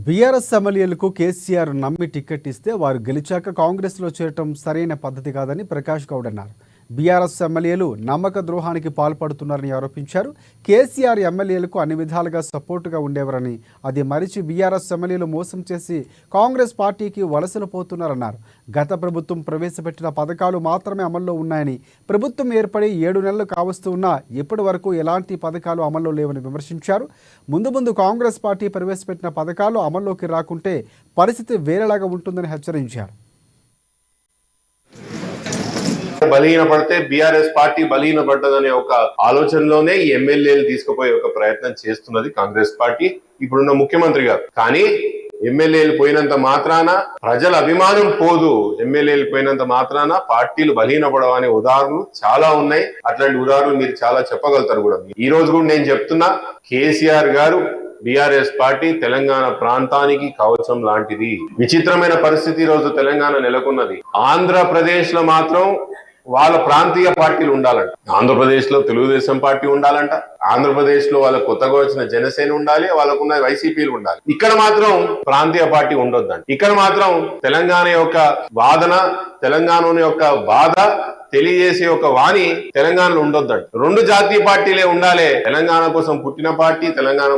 BRS ఎమ్మెల్యేలకు కేసీఆర్ నమ్మి ticket ఇస్తే వారు గెలిచాక కాంగ్రెస్లో చేరటం సరైన పద్ధతి కాదని ప్రకాష్ గౌడ్ అన్నారు. బీఆర్ఎస్ ఎమ్మెల్యేలు నమ్మక ద్రోహానికి పాల్పడుతున్నారని ఆరోపించారు. కేసీఆర్ ఎమ్మెల్యేలకు అన్ని విధాలుగా సపోర్టుగా ఉండేవారని, అది మరిచి బీఆర్ఎస్ ఎమ్మెల్యేలు మోసం చేసి కాంగ్రెస్ పార్టీకి వలసలు పోతున్నారన్నారు. గత ప్రభుత్వం ప్రవేశపెట్టిన పథకాలు మాత్రమే అమల్లో ఉన్నాయని, ప్రభుత్వం ఏర్పడి 7 నెలలు కావస్తూ ఉన్నా ఇప్పటి వరకు ఎలాంటి పథకాలు అమల్లో లేవని విమర్శించారు. ముందు కాంగ్రెస్ పార్టీ ప్రవేశపెట్టిన పథకాలు అమల్లోకి రాకుంటే పరిస్థితి వేరేలాగా ఉంటుందని హెచ్చరించారు. బలహీనపడితే బీఆర్ఎస్ పార్టీ బలహీనపడ్డదనే ఒక ఆలోచనలోనే ఈ ఎమ్మెల్యేలు తీసుకుపోయే ఒక ప్రయత్నం చేస్తున్నది కాంగ్రెస్ పార్టీ, ఇప్పుడున్న ముఖ్యమంత్రి గారు. కానీ ఎమ్మెల్యేలు పోయినంత మాత్రాన ప్రజల అభిమానం పోదు, ఎమ్మెల్యేలు పోయినంత మాత్రాన పార్టీలు బలహీనపడవు అనే ఉదాహరణలు చాలా ఉన్నాయి. అట్లాంటి ఉదాహరణలు మీరు చాలా చెప్పగలుగుతారు కూడా. ఈ రోజు కూడా నేను చెప్తున్నా, కేసీఆర్ గారు బీఆర్ఎస్ పార్టీ తెలంగాణ ప్రాంతానికి కవచం లాంటిది. విచిత్రమైన పరిస్థితి ఈ రోజు తెలంగాణ నెలకొన్నది. ఆంధ్రప్రదేశ్ లో మాత్రం వాళ్ళ ప్రాంతీయ పార్టీలు ఉండాలంట. ఆంధ్రప్రదేశ్ లో తెలుగుదేశం పార్టీ ఉండాలంట, ఆంధ్రప్రదేశ్ లో వాళ్ళ కొత్తగా వచ్చిన జనసేన ఉండాలి, వాళ్ళకున్న వైసీపీలు ఉండాలి. ఇక్కడ మాత్రం ప్రాంతీయ పార్టీ ఉండొద్దంట. ఇక్కడ మాత్రం తెలంగాణ యొక్క వాదన, తెలంగాణ యొక్క బాధ తెలియజేసే ఒక వాణి తెలంగాణలో ఉండొద్దంట. 2 జాతీయ పార్టీలే ఉండాలి. తెలంగాణ కోసం పుట్టిన పార్టీ, తెలంగాణ